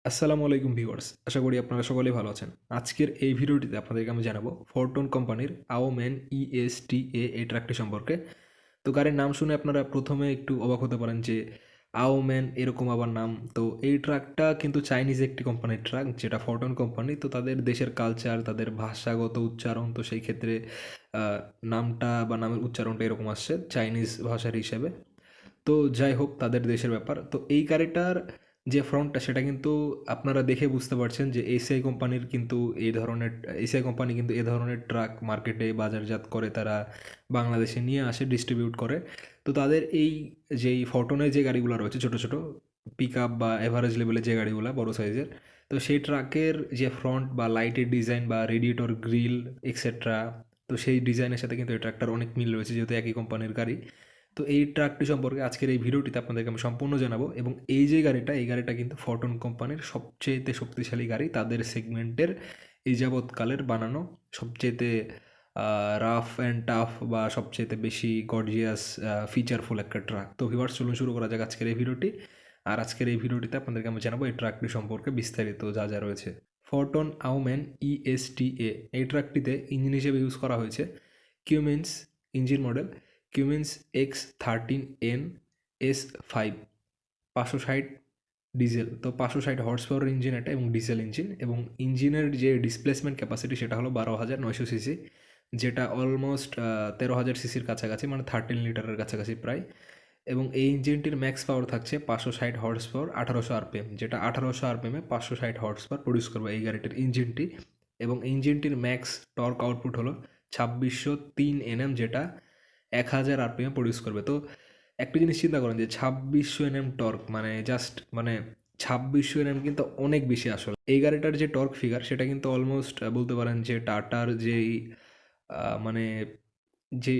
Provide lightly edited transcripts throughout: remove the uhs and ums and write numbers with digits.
আসসালামু আলাইকুম ভিউয়ার্স, আশা করি আপনারা সকলেই ভালো আছেন। আজকের এই ভিডিওটিতে আপনাদেরকে আমি জানাবো ফোরটন কোম্পানির আওম্যান EST-A এই ট্রাকটি সম্পর্কে। তো গাড়ির নাম শুনে আপনারা প্রথমে একটু অবাক হতে পারেন যে আওম্যান এরকম আবার নাম। তো এই ট্রাকটা কিন্তু চাইনিজ একটি কোম্পানির ট্রাক, যেটা ফোরটন কোম্পানি। তো তাদের দেশের কালচার, তাদের ভাষাগত উচ্চারণ, তো সেই ক্ষেত্রে নামটা বা নামের উচ্চারণটা এরকম আসছে চাইনিজ ভাষার হিসেবে। তো যাই হোক, তাদের দেশের ব্যাপার। তো এই গাড়িটার যে ফ্রন্টটা সেটা কিন্তু আপনারা দেখে বুঝতে পারছেন যে এসিআই কোম্পানির কিন্তু এই ধরনের এসিআই কোম্পানি কিন্তু এ ধরনের ট্রাক মার্কেটে বাজারজাত করে, তারা বাংলাদেশে নিয়ে আসে, ডিস্ট্রিবিউট করে। তো তাদের এই যেই ফরটনের যে গাড়িগুলো রয়েছে, ছোটো ছোটো পিক আপ বা এভারেজ লেভেলের যে গাড়িগুলো বড় সাইজের, তো সেই ট্রাকের যে ফ্রন্ট বা লাইটের ডিজাইন বা রেডিয়েটর গ্রিল এক্সেট্রা, তো সেই ডিজাইনের সাথে কিন্তু এই ট্রাকটার অনেক মিল রয়েছে, যেহেতু একই কোম্পানির গাড়ি। তো এই ট্রাকটি সম্পর্কে আজকের এই ভিডিওটিতে আপনাদেরকে আমি সম্পূর্ণ জানাবো। এবং এই যে গাড়িটা, এই গাড়িটা কিন্তু ফরটন কোম্পানির সবচেয়েতে শক্তিশালী গাড়ি, তাদের সেগমেন্টের এই যাবৎকালের বানানো সবচেয়েতে রাফ অ্যান্ড টাফ বা সবচেয়েতে বেশি গর্জিয়াস ফিচারফুল একটা ট্রাক। তো ভিউয়ার্স, চলুন শুরু করা যাক আজকের এই ভিডিওটি। আর আজকের এই ভিডিওটিতে আপনাদেরকে আমি জানাবো এই ট্রাকটি সম্পর্কে বিস্তারিত যা যা রয়েছে। ফরটন আউম্যান EST-A এই ট্রাকটিতে ইঞ্জিন হিসেবে ইউজ করা হয়েছে Cummins engine model Cummins X13N S5 560 diesel. তো 560 হর্স পাওয়ার ইঞ্জিন এটা, এবং ডিজেল ইঞ্জিন। এবং ইঞ্জিনের যে ডিসপ্লেসমেন্ট ক্যাপাসিটি সেটা হলো 12,900 সিসি, যেটা অলমোস্ট 13,000 সিসির কাছাকাছি, মানে 13 লিটারের কাছাকাছি প্রায়। এবং এই ইঞ্জিনটির ম্যাক্স পাওয়ার থাকছে 560 হর্স পাওয়ার 1800 RPM, যেটা 1800 RPM-এ 560 হর্স পাওয়ার প্রডিউস করবে এই গাড়িটির ইঞ্জিনটি। এবং ইঞ্জিনটির ম্যাক্স টর্ক আউটপুট হলো 2603 Nm, যেটা 1000 RPM প্রডিউস করবে। তো একটা জিনিস চিন্তা করেন যে 2600 Nm টর্ক, মানে জাস্ট মানে 2600 Nm কিন্তু অনেক বেশি। আসলে এই গাড়িটার যে টর্ক ফিগার সেটা কিন্তু অলমোস্ট বলতে পারেন যে টাটার যেই মানে যে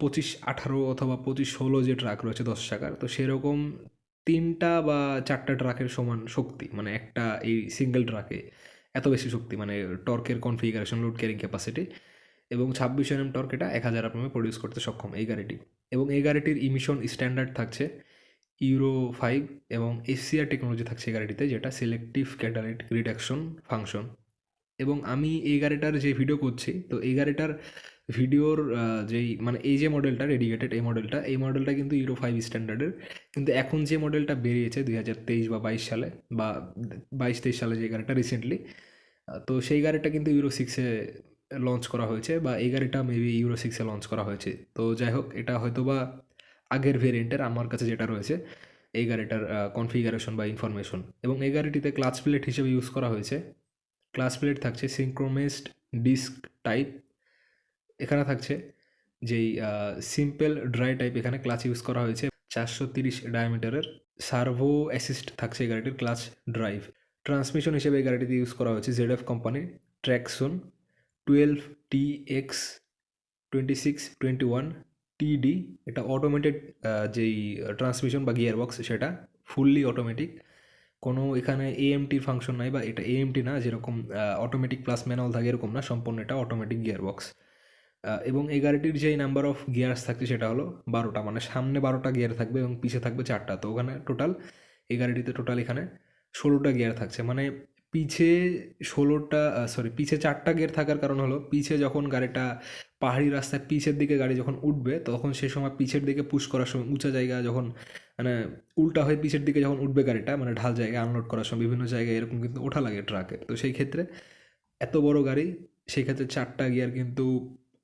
2518 অথবা 2516 যে ট্রাক রয়েছে 10 চাকার, তো সেরকম 3টা বা 4টা ট্রাকের সমান শক্তি, মানে একটা এই সিঙ্গেল ট্রাকে এত বেশি শক্তি, মানে টর্কের কনফিগারেশন, লোড ক্যারিং ক্যাপাসিটি। এবং 26 Nm টর্ক, এটা 1000 RPM প্রডিউস করতে সক্ষম এই গাড়িটি। এবং এই গাড়িটির ইমিশন স্ট্যান্ডার্ড থাকছে ইউরো 5, এবং এসিআর টেকনোলজি থাকছে এই গাড়িটিতে, যেটা সিলেক্টিভ ক্যাটালিটিক রিডাকশন ফাংশন। এবং আমি এই গাড়িটার যে ভিডিও করছি, তো এই গাড়িটার ভিডিওর যেই মানে এই যে মডেলটা ডেডিকেটেড, এই মডেলটা কিন্তু ইউরো 5 স্ট্যান্ডার্ডের। কিন্তু এখন যে মডেলটা বেরিয়েছে 2023 বা 22 সালে, বা 22-23 সালে যে গাড়িটা রিসেন্টলি, তো সেই গাড়িটা কিন্তু ইউরো 6-এ লঞ্চ করা হয়েছে, বা এই গাড়িটা মেবি ইউরো 6-এ লঞ্চ করা হয়েছে। তো যাই হোক, এটা হয়তো বা আগের ভেরিয়েন্টের, আমার কাছে যেটা রয়েছে এই গাড়িটার কনফিগারেশন বা ইনফরমেশন। এবং এই গাড়িটিতে ক্লাচ প্লেট হিসেবে ইউজ করা হয়েছে, ক্লাচ প্লেট থাকছে সিনক্রোমেসড ডিস্ক টাইপ। এখানে থাকছে যেই সিম্পল ড্রাই টাইপ, এখানে ক্লাচ ইউজ করা হয়েছে 430 ডায়ামিটারের। সার্ভো অ্যাসিস্ট থাকছে এই গাড়িটির, ক্লাচ ড্রাইভ। ট্রান্সমিশন হিসেবে এই গাড়িটিতে ইউজ করা হয়েছে ZF কোম্পানির ট্র্যাকসন 12TX2621TD। এটা অটোমেটেড যেই ট্রান্সমিশন বা গিয়ার বক্স, সেটা ফুললি অটোমেটিক। কোনো এখানে এএমটির ফাংশন নাই, বা এটা এএমটি না, যেরকম অটোমেটিক প্লাস ম্যানুয়াল থাকে এরকম না, সম্পূর্ণ এটা অটোমেটিক গিয়ার বক্স। এবং এই গাড়িটির যেই নাম্বার অফ গিয়ার্স থাকছে সেটা হলো 12টা, মানে সামনে 12টা গিয়ার থাকবে এবং পিছে থাকবে 4টা। তো ওখানে টোটাল এই গাড়িটিতে টোটাল এখানে 16টা গিয়ার থাকছে। মানে পিছে 16টা, সরি, পিছে 4টা গিয়ার থাকার কারণ হলো পিছে যখন গাড়িটা পাহাড়ি রাস্তায় পিছের দিকে গাড়ি যখন উঠবে, তখন সে সময় পিছের দিকে পুশ করার সময় উঁচা জায়গা যখন, মানে উল্টা হয়ে পিছের দিকে যখন উঠবে গাড়িটা, মানে ঢাল জায়গায় আনলোড করার সময় বিভিন্ন জায়গায় এরকম কিন্তু ওঠা লাগে ট্রাকে। তো সেই ক্ষেত্রে এত বড় গাড়ি, সেই ক্ষেত্রে 4টা গিয়ার কিন্তু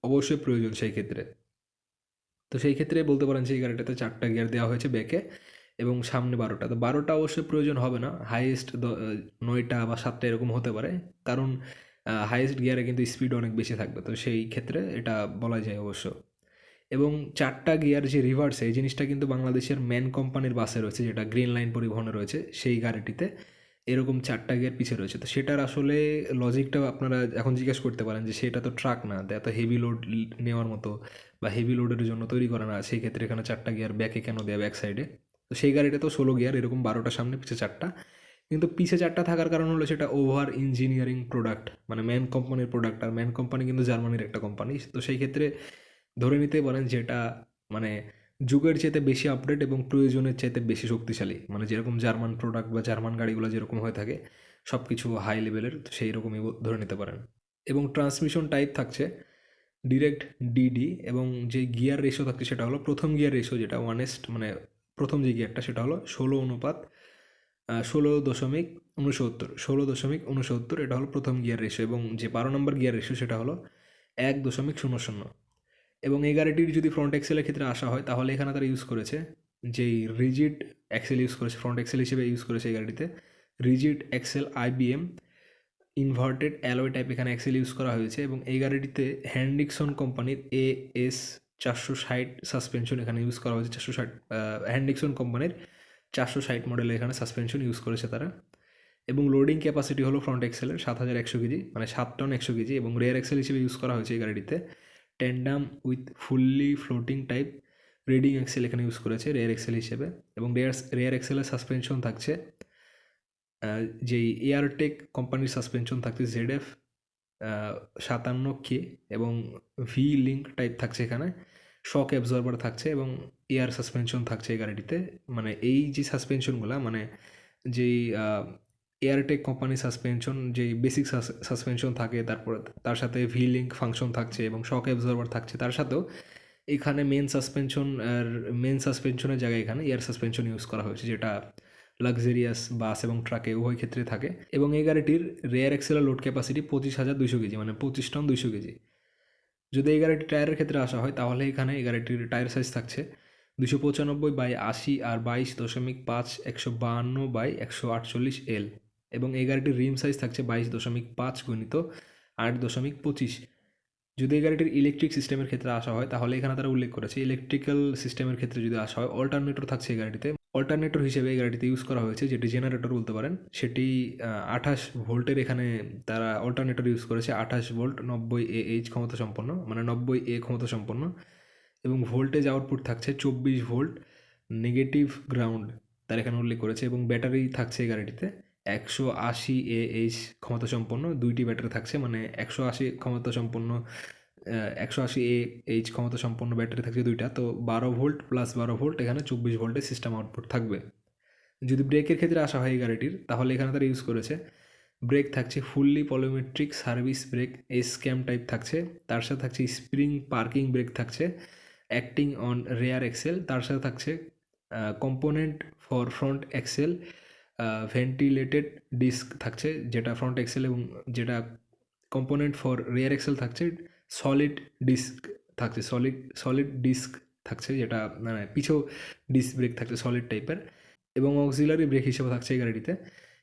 অবশ্যই প্রয়োজন সেই ক্ষেত্রে। তো সেই ক্ষেত্রে বলতে পারেন যে এই গাড়িটাতে 4টা গিয়ার দেওয়া হয়েছে ব্যাকে, এবং সামনে 12টা। তো 12টা অবশ্যই প্রয়োজন হবে না, হাইয়েস্ট 9টা বা 7টা এরকম হতে পারে, কারণ হাইয়েস্ট গিয়ারে কিন্তু স্পিড অনেক বেশি থাকবে। তো সেই ক্ষেত্রে এটা বলা যায় অবশ্য। এবং 4টা গিয়ার যে রিভার্স, এই জিনিসটা কিন্তু বাংলাদেশের ম্যান কোম্পানির বাসে রয়েছে, যেটা গ্রিন লাইন পরিবহনে রয়েছে, সেই গাড়িটিতে এরকম 4টা গিয়ার পিছে রয়েছে। তো সেটার আসলে লজিকটা আপনারা এখন জিজ্ঞেস করতে পারেন যে সেটা তো ট্রাক না, এত হেভি লোড নেওয়ার মতো বা হেভি লোডের জন্য তৈরি করা না, সেই ক্ষেত্রে এখানে 4টা গিয়ার ব্যাকে কেন দেয়, ব্যাক সাইডে? তো সেই গাড়িটা তো 16 গিয়ার, এরকম 12টা সামনে, পিছে 4টা। কিন্তু পিছে 4টা থাকার কারণ হলো সেটা ওভার ইঞ্জিনিয়ারিং প্রোডাক্ট, মানে ম্যান কোম্পানির প্রোডাক্ট। আর ম্যান কোম্পানি কিন্তু জার্মানির একটা কোম্পানি। তো সেই ক্ষেত্রে ধরে নিতেই পারেন যে এটা মানে যুগের চাইতে বেশি আপডেট এবং প্রয়োজনের চাইতে বেশি শক্তিশালী, মানে যেরকম জার্মান প্রোডাক্ট বা জার্মান গাড়িগুলো যেরকম হয়ে থাকে সব কিছু হাই লেভেলের, তো সেই রকমই ধরে নিতে পারেন। এবং ট্রান্সমিশন টাইপ থাকছে ডিরেক্ট ডিডি, এবং যে গিয়ার রেশিও থাকছে সেটা হলো প্রথম গিয়ার রেশিও যেটা ওয়ানেস্ট, মানে প্রথম যে গিয়ারটা সেটা হলো 16 দশমিক উনসত্তর, এটা হলো প্রথম গিয়ার রেশিও, এবং যে 12 নম্বর গিয়ার রেশিও সেটা হলো 1.00। এবং এই গাড়িটির যদি ফ্রন্ট এক্সেলের ক্ষেত্রে আসা হয় তাহলে এখানে তারা ইউজ করেছে যেই রিজিড এক্সেল ইউজ করেছে, ফ্রন্ট এক্সেল হিসেবে ইউজ করেছে এই গাড়িতে rigid axle I beam inverted alloy type এখানে এক্সেল ইউজ করা হয়েছে। এবং এই গাড়িটিতে হ্যান্ডিকসন কোম্পানির AS 460 সাসপেনশন এখানে ইউজ করা হয়েছে। 460 হ্যান্ডিকসন কোম্পানির 460 মডেলে এখানে সাসপেনশন ইউজ করেছে তারা। এবং লোডিং ক্যাপাসিটি হলো ফ্রন্ট এক্সেলের 7100 কেজি, মানে 7 টন 100 কেজি, এবং রেয়ার এক্সেল হিসেবে ইউজ করা হয়েছে এই গাড়িটিতে tandem with fully floating type reading axle এখানে ইউজ করেছে রেয়ার এক্সেল হিসেবে। এবং রেয়ার এক্সেলের সাসপেনশন থাকছে যেই এয়ারটেক কোম্পানির সাসপেনশন থাকছে ZF 57K, এবং ভি লিঙ্ক টাইপ থাকছে এখানে, শক অ্যাবজর্বার থাকছে, এবং এয়ার সাসপেনশন থাকছে এই গাড়িটিতে। মানে এই যে সাসপেনশনগুলো, মানে যেই এয়ারটেক কোম্পানি সাসপেনশন যেই বেসিক সাসপেনশন থাকে, তারপর তার সাথে ভি লিঙ্ক ফাংশন থাকছে এবং শক অ্যাবজর্বার থাকছে, তার সাথেও এখানে মেন সাসপেনশনের জায়গায় এখানে এয়ার সাসপেনশন ইউজ করা হয়েছে, যেটা লাক্সারিয়াস বাস এবং ট্রাকে উভয় ক্ষেত্রে থাকে। এবং এই গাড়িটির রেয়ার এক্সেলের লোড ক্যাপাসিটি 25,200 কেজি, মানে 25 টন 200 কেজি। যদি এই গাড়িটির টায়ারের ক্ষেত্রে আসা হয় তাহলে এখানে এই গাড়িটির টায়ার সাইজ থাকছে 295/80 আর 22.5 152/148 L। এবং এই গাড়িটির রিম সাইজ থাকছে 22.5 গুণিত 8.25। যদি এই গাড়িটির ইলেকট্রিক সিস্টেমের ক্ষেত্রে আসা হয় তাহলে এখানে তারা উল্লেখ করেছে ইলেকট্রিক্যাল সিস্টেমের ক্ষেত্রে যদি আসা হয় অল্টারনেটর থাকছে এই গাড়িটিতে। অল্টারনেটর হিসেবে এই গাড়িতে ইউজ করা হয়েছে, যেটি জেনারেটর বলতে পারেন, সেটি 28 ভোল্টের এখানে তারা অল্টারনেটর ইউজ করেছে। 28 ভোল্ট 90 AH ক্ষমতা সম্পন্ন, মানে 90 A ক্ষমতা সম্পন্ন। এবং ভোল্টেজ আউটপুট থাকছে 24 ভোল্ট নেগেটিভ গ্রাউন্ড তার এখানে উল্লেখ করেছে। এবং ব্যাটারি থাকছে এই গাড়িটিতে 180 AH ক্ষমতা সম্পন্ন, দুইটি ব্যাটারি থাকছে, মানে 180 ক্ষমতা সম্পন্ন 180 AH ক্ষমতা সম্পন্ন ব্যাটারি থাকছে দুইটা। তো 12 ভোল্ট প্লাস 12 ভোল্ট এখানে 24 ভোল্টের সিস্টেম আউটপুট থাকবে। যদি ব্রেকের ক্ষেত্রে আসা হয় এই গাড়িটির তাহলে এখানে তারা ইউজ করেছে ব্রেক থাকছে fully polymetric service brake S cam type থাকছে, তার সাথে থাকছে স্প্রিং পার্কিং ব্রেক থাকছে অ্যাক্টিং অন রেয়ার এক্সেল, তার সাথে থাকছে component for front axle ventilated disc থাকছে যেটা ফ্রন্ট এক্সেল, এবং যেটা কম্পোনেন্ট ফর রেয়ার এক্সেল থাকছে সলিড ডিস্ক থাকছে, সলিড ডিস্ক থাকছে, যেটা মানে পিছেও ডিস্ক ব্রেক থাকছে সলিড টাইপের। এবং অক্সিলারি ব্রেক হিসেবে থাকছে এই গাড়িটিতে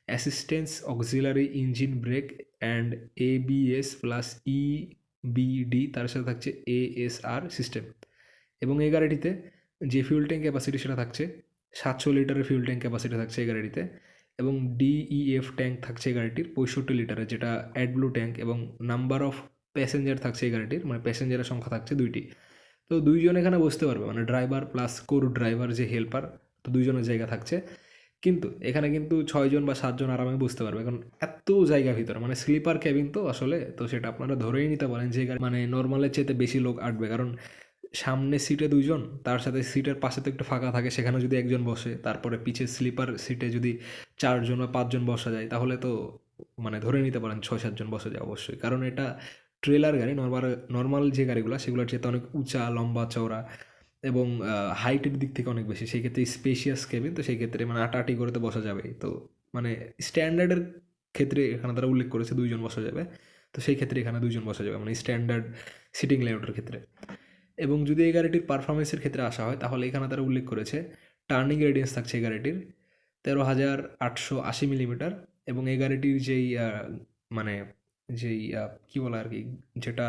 assistance auxiliary engine brake and ABS plus EBD, তার সাথে থাকছে ASR সিস্টেম। এবং এই গাড়িটিতে যে ফিউল ট্যাঙ্ক ক্যাপাসিটি সেটা থাকছে 700 লিটারের ফিউল ট্যাঙ্ক ক্যাপাসিটি থাকছে এই গাড়িটিতে। এবং DEF ট্যাঙ্ক থাকছে এই গাড়িটির 65 লিটারের, যেটা অ্যাডব্লু ট্যাঙ্ক। এবং নাম্বার অফ প্যাসেঞ্জার থাকছে এই গাড়িটির, মানে প্যাসেঞ্জারের সংখ্যা থাকছে 2টি। তো 2জন এখানে বসতে পারবে, মানে ড্রাইভার প্লাস কোর ড্রাইভার যে হেল্পার, তো 2জনের জায়গা থাকছে। কিন্তু এখানে কিন্তু 6জন বা 7জন আরামে বসতে পারবে, কারণ এত জায়গা ভিতরে, মানে স্লিপার ক্যাবিন তো আসলে, তো সেটা আপনারা ধরেই নিতে পারেন যে মানে নর্মালের চাইতে বেশি লোক আটবে, কারণ সামনের সিটে 2জন, তার সাথে সিটের পাশে তো একটু ফাঁকা থাকে, সেখানে যদি একজন বসে, তারপরে পিছে স্লিপার সিটে যদি 4জন বা 5জন বসা যায় তাহলে তো মানে ধরে নিতে পারেন 6-7জন বসা যায় অবশ্যই, কারণ এটা ট্রেলার গাড়ি। নর্মাল যে গাড়িগুলো সেগুলোর চেয়ে অনেক উঁচা লম্বা চওড়া এবং হাইটের দিক থেকে অনেক বেশি, সেই ক্ষেত্রে স্পেশিয়াস কেবিন, তো সেই ক্ষেত্রে মানে আটাআটি করে তো বসা যাবেই। তো মানে স্ট্যান্ডার্ডের ক্ষেত্রে এখানে তারা উল্লেখ করেছে 2জন বসা যাবে, তো সেই ক্ষেত্রে এখানে 2জন বসা যাবে, মানে স্ট্যান্ডার্ড সিটিং লেআউটের ক্ষেত্রে। এবং যদি এই গাড়িটির পারফরমেন্সের ক্ষেত্রে আসা হয় তাহলে এখানে তারা উল্লেখ করেছে টার্নিং রেডিয়েন্স থাকছে এই গাড়িটির 13,880 মিলিমিটার। এবং এই গাড়িটির যেই মানে যেই কী বলা আর কি, যেটা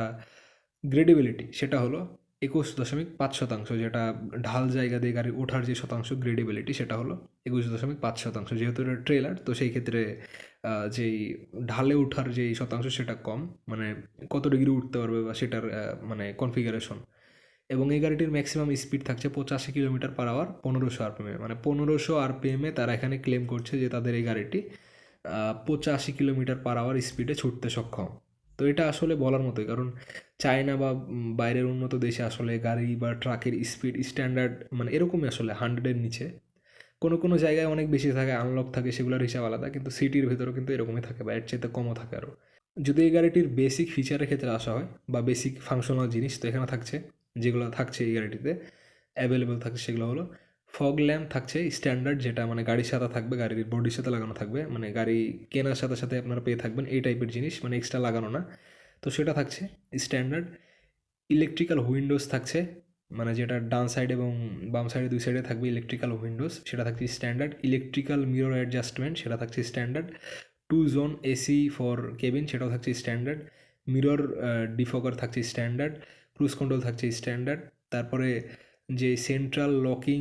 গ্রেডেবিলিটি সেটা হলো 21.5%, যেটা ঢাল জায়গা দিয়ে গাড়ি ওঠার যে শতাংশ গ্রেডেবিলিটি সেটা হলো 21.5%। যেহেতু এটা ট্রেলার, তো সেই ক্ষেত্রে যেই ঢালে ওঠার যেই শতাংশ সেটা কম, মানে কত ডিগ্রি উঠতে পারবে বা সেটার মানে কনফিগারেশন। এবং এই গাড়িটির ম্যাক্সিমাম স্পিড থাকছে 85 কিলোমিটার/আওয়ার 1500 RPM, মানে 1500 RPM তারা এখানে ক্লেম করছে যে তাদের এই গাড়িটি 85 কিলোমিটার/আওয়ার স্পিডে ছুটতে সক্ষম। তো এটা আসলে বলার মতোই, কারণ চায়না বা বাইরের উন্নত দেশে আসলে গাড়ি বা ট্রাকের স্পিড স্ট্যান্ডার্ড মানে এরকমই আসলে 100-এর নিচে। কোনো কোনো জায়গায় অনেক বেশি থাকে, আনলক থাকে, সেগুলোর হিসাব আলাদা, কিন্তু সিটির ভেতরেও কিন্তু এরকমই থাকে বা এর চাইতে কমও থাকে আরও। যদি এই গাড়িটির বেসিক ফিচারের ক্ষেত্রে আসা হয় বা বেসিক ফাংশনাল জিনিস, তো এখানে থাকছে যেগুলো থাকছে এই গাড়িটিতে অ্যাভেলেবেল থাকছে সেগুলো হলো ফগ ল্যাম্প থাকছে স্ট্যান্ডার্ড, যেটা মানে গাড়ির সাথে থাকবে, গাড়ির বডির সাথে লাগানো থাকবে, মানে গাড়ি কেনার সাথে সাথে আপনারা পেয়ে থাকবেন এই টাইপের জিনিস, মানে এক্সট্রা লাগানো না। তো সেটা থাকছে স্ট্যান্ডার্ড। ইলেকট্রিক্যাল উইন্ডোজ থাকছে, মানে যেটা ডান সাইড এবং বাম সাইডে দুই সাইডে থাকবে ইলেকট্রিক্যাল উইন্ডোজ, সেটা থাকছে স্ট্যান্ডার্ড। ইলেকট্রিক্যাল মিরর অ্যাডজাস্টমেন্ট, সেটা থাকছে standard. 2 zone AC for cabin, সেটাও থাকছে স্ট্যান্ডার্ড। মিরর ডিফগার থাকছে স্ট্যান্ডার্ড। ক্রুজ কন্ট্রোল থাকছে স্ট্যান্ডার্ড। তারপরে যে সেন্ট্রাল লকিং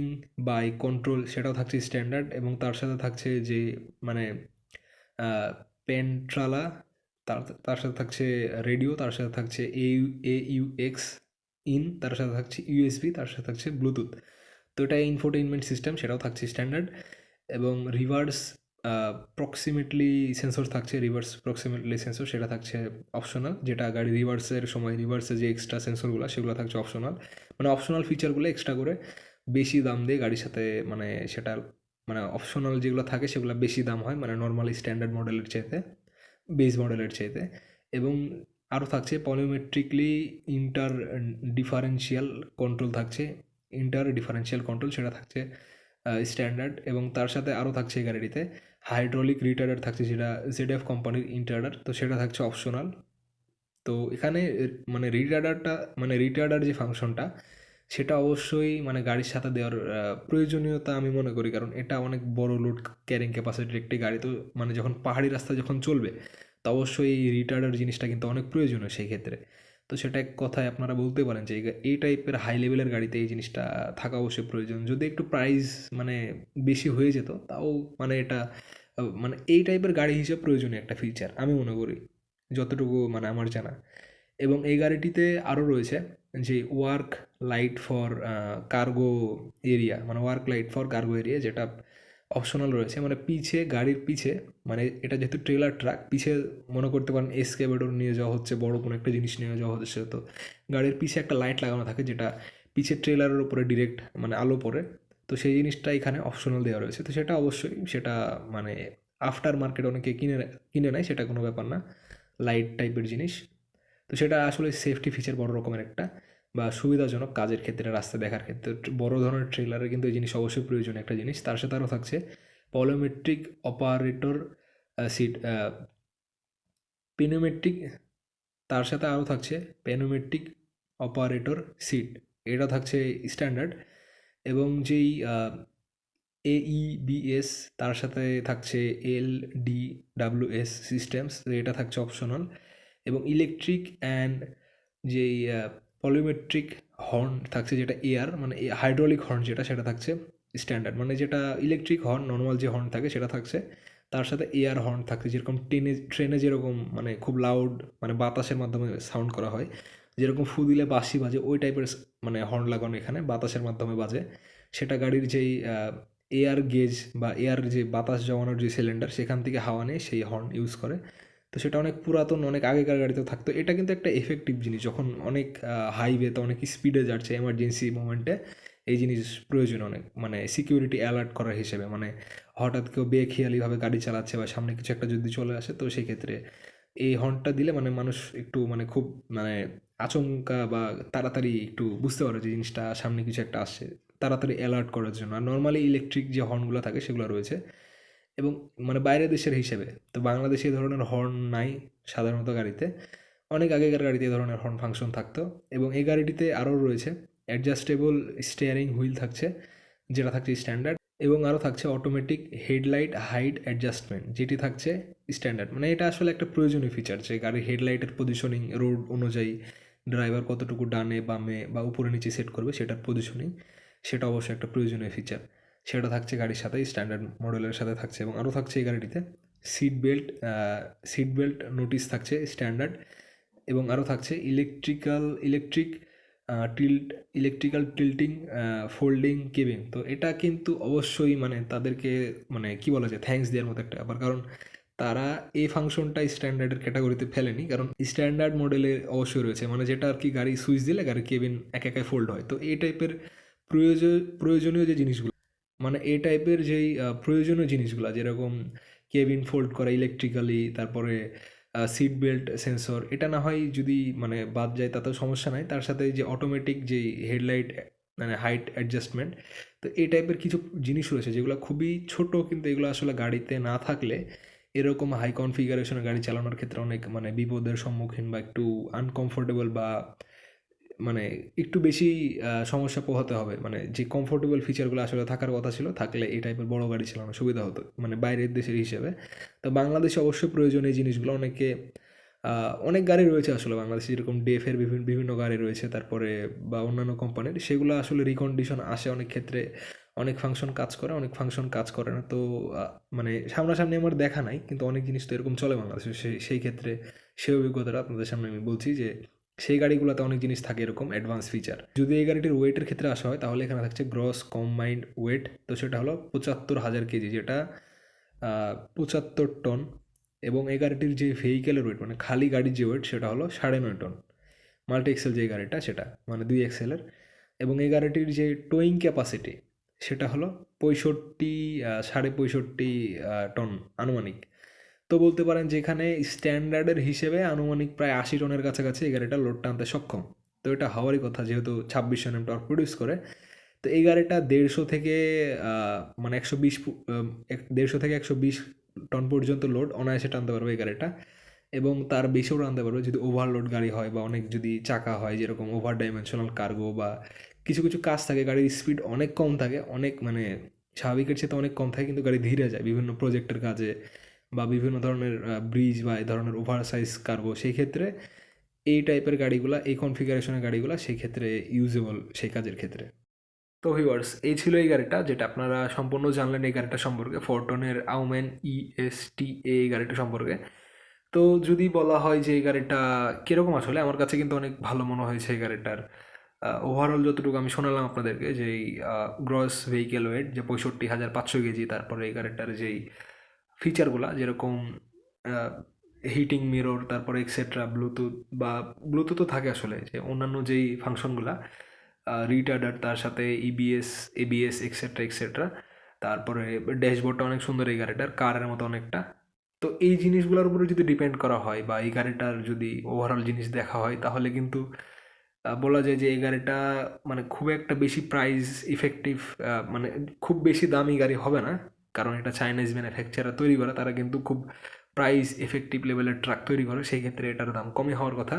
বাই কন্ট্রোল, সেটাও থাকছে স্ট্যান্ডার্ড, এবং তার সাথে থাকছে যে মানে পেন্ট্রালা, তার তার সাথে থাকছে রেডিও, তার সাথে থাকছে AUX ইন, তার সাথে থাকছে USB, তার সাথে থাকছে ব্লুটুথ। তো এটা ইনফোটেইনমেন্ট সিস্টেম, সেটাও থাকছে স্ট্যান্ডার্ড। এবং রিভার্স প্রক্সিমেটলি সেন্সর থাকছে, রিভার্স প্রক্সিমেটলি সেন্সর সেটা থাকছে অপশনাল, যেটা গাড়ি রিভার্সের সময় রিভার্সে যে এক্সট্রা সেন্সরগুলো সেগুলো থাকছে অপশনাল। মানে অপশনাল ফিচারগুলো এক্সট্রা করে বেশি দাম দিয়ে গাড়ির সাথে, মানে সেটা মানে অপশনাল যেগুলো থাকে সেগুলো বেশি দাম হয়, মানে নর্মালি স্ট্যান্ডার্ড মডেলের চাইতে, বেস মডেলের চাইতে। এবং আরও থাকছে পলিওমেট্রিকলি ইন্টার ডিফারেন্সিয়াল কন্ট্রোল থাকছে, ইন্টার ডিফারেন্সিয়াল কন্ট্রোল সেটা থাকছে স্ট্যান্ডার্ড। এবং তার সাথে আরও থাকছে এই গাড়িটিতে হাইড্রোলিক রিটার্ডার থাকছে, যেটা ZF কোম্পানির ইন্টার্ডার, তো সেটা থাকছে অপশনাল। তো এখানে মানে রিটার্ডার যে ফাংশনটা, সেটা অবশ্যই মানে গাড়ির সাথে দেওয়ার প্রয়োজনীয়তা আমি মনে করি, কারণ এটা অনেক বড় লোড ক্যারিং ক্যাপাসিটির একটি গাড়ি। তো মানে যখন পাহাড়ি রাস্তায় যখন চলবে, তো অবশ্যই এই রিটার্ডার জিনিসটা কিন্তু অনেক প্রয়োজনীয় সেই ক্ষেত্রে। তো সেটা এক কথায় আপনারা বলতে পারেন যে এই টাইপের হাই লেভেলের গাড়িতে এই জিনিসটা থাকা অবশ্যই প্রয়োজন। যদি একটু প্রাইস মানে বেশি হয়ে যেত, তাও মানে এটা মানে এই টাইপের গাড়ি হিসেবে প্রয়োজনীয় একটা ফিচার আমি মনে করি, যতটুকু মানে আমার জানা। এবং এই গাড়িটিতে আরও রয়েছে যে work light for cargo area, মানে work light for cargo area, যেটা অপশনাল রয়েছে। মানে পিছে গাড়ির পিছে, মানে এটা যেহেতু ট্রেলার ট্রাক, পিছে মনে করতে পারেন এসকেভেটর নিয়ে যাওয়া হচ্ছে, বড় কোনো একটা জিনিস নিয়ে যাওয়া হচ্ছে, তো গাড়ির পিছে একটা লাইট লাগানো থাকে, যেটা পিছের ট্রেলারের উপরে ডিরেক্ট মানে আলো পড়ে। তো সেই জিনিসটা এখানে অপশনাল দেওয়া রয়েছে। তো সেটা অবশ্যই সেটা মানে আফটার মার্কেট অনেকে কিনে কিনে নেয়, সেটা কোনো ব্যাপার না, লাইট টাইপের জিনিস। তো সেটা আসলে সেফটি ফিচার বড় রকমের একটা, বা সুবিধাজনক কাজের ক্ষেত্রে, রাস্তা দেখার ক্ষেত্রে বড় ধরনের ট্রেলারে কিন্তু এই জিনিস অবশ্যই প্রয়োজন একটা জিনিস। তার সাথে আরও থাকছে পলিওমেট্রিক অপারেটর সিট, পিনোমেট্রিক, তার সাথে আরও থাকছে পেনোমেট্রিক অপারেটর সিট, এটা থাকছে স্ট্যান্ডার্ড। এবং যেই AEBS, তার সাথে থাকছে LDWS সিস্টেমস, এটা থাকছে অপশনাল। এবং ইলেকট্রিক অ্যান্ড যেই পলিওমেট্রিক হর্ন থাকছে, যেটা এয়ার মানে হাইড্রোলিক হর্ন যেটা, সেটা থাকছে স্ট্যান্ডার্ড। মানে যেটা ইলেকট্রিক হর্ন নর্মাল যে হর্ন থাকে সেটা থাকছে, তার সাথে এয়ার হর্ন থাকছে, যেরকম ট্রেনে যেরকম মানে খুব লাউড মানে বাতাসের মাধ্যমে সাউন্ড করা হয়, যেরকম ফু দিলে বাঁশি বাজে, ওই টাইপের মানে হর্ন লাগানো এখানে বাতাসের মাধ্যমে বাজে। সেটা গাড়ির যেই এয়ার গেজ বা এয়ার যে বাতাস জমানোর যে সিলিন্ডার, সেখান থেকে হাওয়া নিয়ে সেই হর্ন ইউজ করে। তো সেটা অনেক পুরাতন, অনেক আগেকার গাড়িতে থাকতো। এটা কিন্তু একটা এফেক্টিভ জিনিস, যখন অনেক হাইওয়েতে অনেক স্পিডে যাচ্ছে এমার্জেন্সি মোমেন্টে, এই জিনিস প্রয়োজন অনেক, মানে সিকিউরিটি অ্যালার্ট করার হিসেবে, মানে হঠাৎ কেউ বেখেয়ালিভাবে গাড়ি চালাচ্ছে বা সামনে কিছু একটা যদি চলে আসে, তো সেই ক্ষেত্রে এই হর্নটা দিলে মানে মানুষ একটু মানে খুব মানে আচমকা বা তাড়াতাড়ি একটু বুঝতে পারে যে জিনিসটা সামনে কিছু একটা আসছে, তাড়াতাড়ি অ্যালার্ট করার জন্য। আর নর্মালি ইলেকট্রিক যে হর্নগুলো থাকে সেগুলো রয়েছে। এবং মানে বাইরের দেশের হিসেবে তো বাংলাদেশে এই ধরনের হর্ন নাই সাধারণত গাড়িতে, অনেক আগেকার গাড়িতে এই ধরনের হর্ন ফাংশন থাকতো। এবং এই গাড়িটিতে আরও রয়েছে অ্যাডজাস্টেবল স্টিয়ারিং হুইল থাকছে, যেটা থাকছে স্ট্যান্ডার্ড। এবং আরও থাকছে অটোমেটিক হেডলাইট হাইট অ্যাডজাস্টমেন্ট, যেটি থাকছে স্ট্যান্ডার্ড। মানে এটা আসলে একটা প্রয়োজনীয় ফিচার, যে গাড়ির হেডলাইটের পজিশনিং রোড অনুযায়ী ড্রাইভার কতটুকু ডানে বামে বা উপরে নিচে সেট করবে সেটার পজিশনিং, সেটা অবশ্যই একটা প্রয়োজনীয় ফিচার, সেটা থাকছে গাড়ির সাথে স্ট্যান্ডার্ড মডেলের সাথে থাকছে। এবং আরও থাকছে এই গাড়িটিতে সিট বেল্ট নোটিশ থাকছে স্ট্যান্ডার্ড। এবং আরও থাকছে tilt electrical tilting folding cabin. তো এটা কিন্তু অবশ্যই মানে তাদেরকে মানে কী বলা যায়, থ্যাঙ্কস দেওয়ার মতো একটা ব্যাপার, কারণ তারা এই ফাংশনটা স্ট্যান্ডার্ডের ক্যাটাগরিতে ফেলেনি, কারণ স্ট্যান্ডার্ড মডেলে অবশ্যই রয়েছে, মানে যেটা আর কি গাড়ি সুইচ দিলে গাড়ির কেবিন একা একাই ফোল্ড হয়। তো এই টাইপের প্রয়োজনীয় যে জিনিসগুলো, মানে এই টাইপের যেই প্রয়োজনীয় জিনিসগুলো, যেরকম কেবিন ফোল্ড করা ইলেকট্রিক্যালি, তারপরে সিট বেল্ট সেন্সর, এটা না হয় যদি মানে বাদ যায় তাতেও সমস্যা নাই। তার সাথে যে অটোমেটিক যেই হেডলাইট মানে হাইট অ্যাডজাস্টমেন্ট, তো এই টাইপের কিছু জিনিস রয়েছে যেগুলো খুবই ছোট, কিন্তু এগুলো আসলে গাড়িতে না থাকলে এরকম হাই কনফিগারেশনের গাড়ি চালানোর ক্ষেত্রে অনেক মানে বিপদের সম্মুখীন বা একটু আনকমফোর্টেবল বা মানে একটু বেশি সমস্যা পোহাতে হবে। মানে যে কমফোর্টেবল ফিচারগুলো আসলে থাকার কথা ছিল, থাকলে এই টাইপের বড় গাড়ি চালানো সুবিধা হতো মানে বাইরের দেশের হিসেবে। তো বাংলাদেশে অবশ্যই প্রয়োজন এই জিনিসগুলো। অনেক গাড়ি রয়েছে আসলে বাংলাদেশে, যেরকম ডেফের বিভিন্ন বিভিন্ন গাড়ি রয়েছে, তারপরে বা অন্যান্য কোম্পানির, সেগুলো আসলে রিকন্ডিশন আসে অনেক ক্ষেত্রে, অনেক ফাংশন কাজ করে, অনেক ফাংশন কাজ করে না। তো মানে সামনাসামনি আমার দেখা নাই, কিন্তু অনেক জিনিস তো এরকম চলে বাংলাদেশে। সেই ক্ষেত্রে সেই অভিজ্ঞতাটা আপনাদের সামনে আমি বলছি যে সেই গাড়িগুলোতে অনেক জিনিস থাকে এরকম অ্যাডভান্স ফিচার। যদি এই গাড়িটির ওয়েটের ক্ষেত্রে আসা হয়, তাহলে এখানে থাকছে গ্রস কম্বাইন্ড ওয়েট, তো সেটা হলো ৭৫,০০০ কেজি, যেটা ৭৫ টন। এবং এই গাড়িটির যে ভেহিকেলের ওয়েট, মানে খালি গাড়ির যে ওয়েট, সেটা হলো ৯.৫ টন। মাল্টি এক্সেল যে গাড়িটা, সেটা মানে ২ এক্সেলের। এবং এই গাড়িটির যে টোয়িং ক্যাপাসিটি, সেটা হলো ৬৫ টন আনুমানিক। তো বলতে পারেন যে এখানে স্ট্যান্ডার্ডের হিসেবে আনুমানিক প্রায় ৮০ টনের কাছাকাছি এই গাড়িটা লোড টানতে সক্ষম। তো এটা হওয়ারই কথা, যেহেতু ২৬ Nm টর্ক প্রডিউস করে। তো এই গাড়িটা ১৫০ থেকে মানে ১৫০ থেকে ১২০ টন পর্যন্ত লোড অনায়াসে টানতে পারবে এই গাড়িটা। এবং তার বেশিও টানতে পারবে যদি ওভারলোড গাড়ি হয়, বা অনেক যদি চাকা হয়, যেরকম ওভার ডাইমেনশনাল কার্গো, বা কিছু কিছু কাজ থাকে, গাড়ির স্পিড অনেক কম থাকে, অনেক মানে স্বাভাবিকের চেয়ে অনেক কম থাকে, কিন্তু গাড়ি ধীরে যায় বিভিন্ন প্রজেক্টের কাজে, বা বিভিন্ন ধরনের ব্রিজ বা এই ধরনের ওভার সাইজ কার্গো, সেই ক্ষেত্রে এই টাইপের গাড়িগুলা, এই কনফিগারেশনের গাড়িগুলা সেই ক্ষেত্রে ইউজেবল সেই কাজের ক্ষেত্রে। তো ভিউয়ার্স, এই ছিল এই গাড়িটা, যেটা আপনারা সম্পূর্ণ জানলেন এই গাড়িটা সম্পর্কে, ফোরটনের আউমেন ইএসটি এই গাড়িটা সম্পর্কে। তো যদি বলা হয় যে এই গাড়িটা কীরকম, আসলে আমার কাছে কিন্তু অনেক ভালো মনে হয়েছে এই গাড়িটার। ওভারঅল যতটুকু আমি শোনালাম আপনাদেরকে, যেই গ্রস ভেহিকেল ওয়েট যে ৬৫,৫০০ কেজি, তারপরে এই গাড়িটার যেই ফিচারগুলা, যেরকম হিটিং মিরর, তারপরে এক্সেট্রা ব্লুটুথ, বা ব্লুটুথও থাকে আসলে, যে অন্যান্য যেই ফাংশনগুলা, রিটার্ডার, তার সাথে ইবিএস, এবিএস, এক্সেট্রা এক্সেট্রা। তারপরে ড্যাশবোর্ডটা অনেক সুন্দর এই গাড়িটার, কারের মতো অনেকটা। তো এই জিনিসগুলোর উপরে যদি ডিপেন্ড করা হয়, বা এই গাড়িটার যদি ওভারঅল জিনিস দেখা হয়, তাহলে কিন্তু বলা যায় যে এই গাড়িটা মানে খুব একটা বেশি প্রাইস ইফেক্টিভ, মানে খুব বেশি দামি গাড়ি হবে না। কারণ এটা চাইনিজ ম্যানুফ্যাকচারার তৈরি করে, তারা কিন্তু খুব প্রাইস এফেক্টিভ লেভেলের ট্রাক তৈরি করে, সেই ক্ষেত্রে এটার দাম কমই হওয়ার কথা।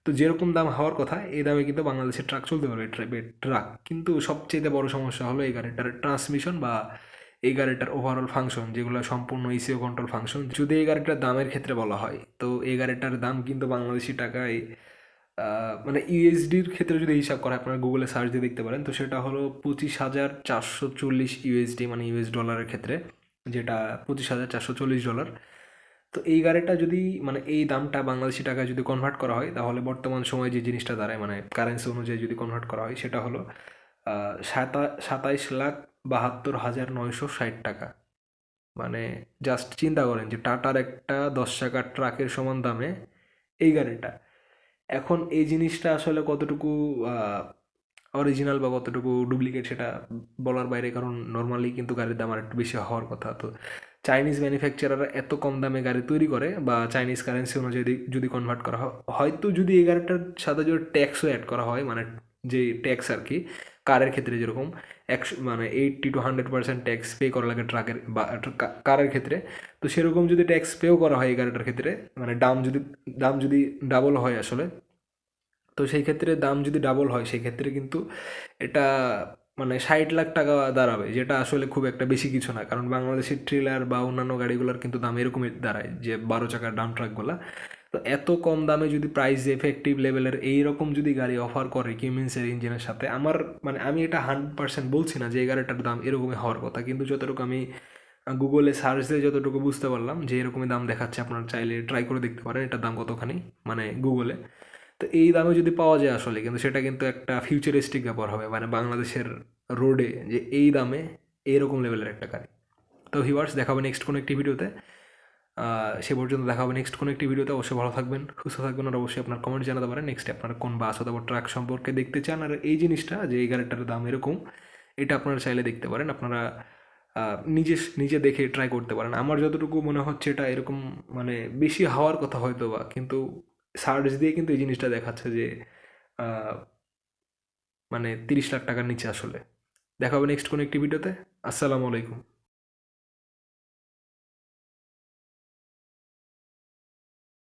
তো যেরকম দাম হওয়ার কথা, এই দামে কিন্তু বাংলাদেশের ট্রাক চলতে পারবে, ট্রাক। কিন্তু সবচেয়ে বড় সমস্যা হলো এই গাড়িটার ট্রান্সমিশন, বা এই গাড়িটার ওভারঅল ফাংশন, যেগুলো সম্পূর্ণ ইসিও কন্ট্রোল ফাংশন। যদি এই গাড়িটার দামের ক্ষেত্রে বলা হয়, তো এই গাড়িটার দাম কিন্তু বাংলাদেশি টাকায় মানে ইউএসডির ক্ষেত্রে যদি হিসাব করা হয়, আপনারা গুগলে সার্চ দিয়ে দেখতে পারেন, তো সেটা হলো ২৫,৪৪০ ইউএসডি, মানে ইউএস ডলারের ক্ষেত্রে, যেটা ২৫,৪৪০ ডলার। তো এই গাড়িটা যদি মানে এই দামটা বাংলাদেশি টাকায় যদি কনভার্ট করা হয়, তাহলে বর্তমান সময়ে যে জিনিসটা দাঁড়ায়, মানে কারেন্সি অনুযায়ী যদি কনভার্ট করা হয়, সেটা হলো ২৭,৭২,৯৬০ টাকা। মানে জাস্ট চিন্তা করেন যে টাটার একটা ১০ চাকার ট্রাকের সমান দামে এই গাড়িটা। এখন এই জিনিসটা আসলে কতটুকু অরিজিনাল বা কতটুকু ডুপ্লিকেট, সেটা বলার বাইরে, কারণ নর্মালি কিন্তু গাড়ির দাম আর একটু বেশি হওয়ার কথা। তো চাইনিজ ম্যানুফ্যাকচারাররা এত কম দামে গাড়ি তৈরি করে, বা চাইনিজ কারেন্সি অনুযায়ী যদি কনভার্ট করা হয়, হয়তো যদি এই গাড়িটার সাথে যদি ট্যাক্সও অ্যাড করা হয়, মানে যে ট্যাক্স আর কি, কারের ক্ষেত্রে যেরকম 80 to 100% ট্যাক্স পে করা লাগে ট্রাকের বা কারের ক্ষেত্রে, তো সেরকম যদি ট্যাক্স পেও করা হয় এই গাড়িটার ক্ষেত্রে, মানে দাম যদি ডাবল হয় আসলে, তো সেই ক্ষেত্রে দাম যদি ডাবল হয়, সেই ক্ষেত্রে কিন্তু এটা মানে ৬০ লাখ টাকা দাঁড়াবে, যেটা আসলে খুব একটা বেশি কিছু না। কারণ বাংলাদেশের ট্রেলার বা অন্যান্য গাড়িগুলোর কিন্তু দাম এরকমই দাঁড়ায়, যে ১২ চাকার ডাম ট্রাকগুলো। তো এত কম দামে যদি প্রাইস এফেক্টিভ লেভেলের এইরকম যদি গাড়ি অফার করে কিউমিন্সের ইঞ্জিনের সাথে, আমার মানে আমি এটা 100% বলছি না যে এই গাড়িটার দাম এরকমই হওয়ার কথা, কিন্তু যতটুকু আমি গুগলে সার্চ দিয়ে যতটুকু বুঝতে পারলাম যে এরকমই দাম দেখাচ্ছে, আপনারা চাইলে ট্রাই করে দেখতে পারেন এটার দাম কতখানি, মানে গুগলে। তো এই দামে যদি পাওয়া যায় আসলে, কিন্তু সেটা কিন্তু একটা ফিউচারিস্টিক ব্যাপার হবে, মানে বাংলাদেশের রোডে যে এই দামে এইরকম লেভেলের একটা গাড়ি। তো ভিউয়ার্স, দেখা হবে নেক্সট কোনো একটি ভিডিওতে। সে পর্যন্ত দেখা হবে নেক্সট কোনো একটি ভিডিওতে। অবশ্যই ভালো থাকবেন, সুস্থ থাকবেন, আর অবশ্যই আপনার কমেন্ট জানাতে পারেন নেক্সট আপনারা কোন বাস অথবা ট্রাক সম্পর্কে দেখতে চান। আর এই জিনিসটা যে এই গাড়িটার দাম এরকম, এটা আপনারা চাইলে দেখতে পারেন। আপনারা নিজে নিজে দেখে ট্রাই করতে পারেন। আমার যতটুকু মনে হচ্ছে এটা এরকম মানে বেশি হওয়ার কথা হয়তো বা, কিন্তু সার্চ দিয়ে কিন্তু এই জিনিসটা দেখাচ্ছে যে আহ, মানে 30 লাখ টাকার নিচে আসলে। দেখা হবে নেক্সট কোনো একটি ভিডিওতে। আসসালামু আলাইকুম।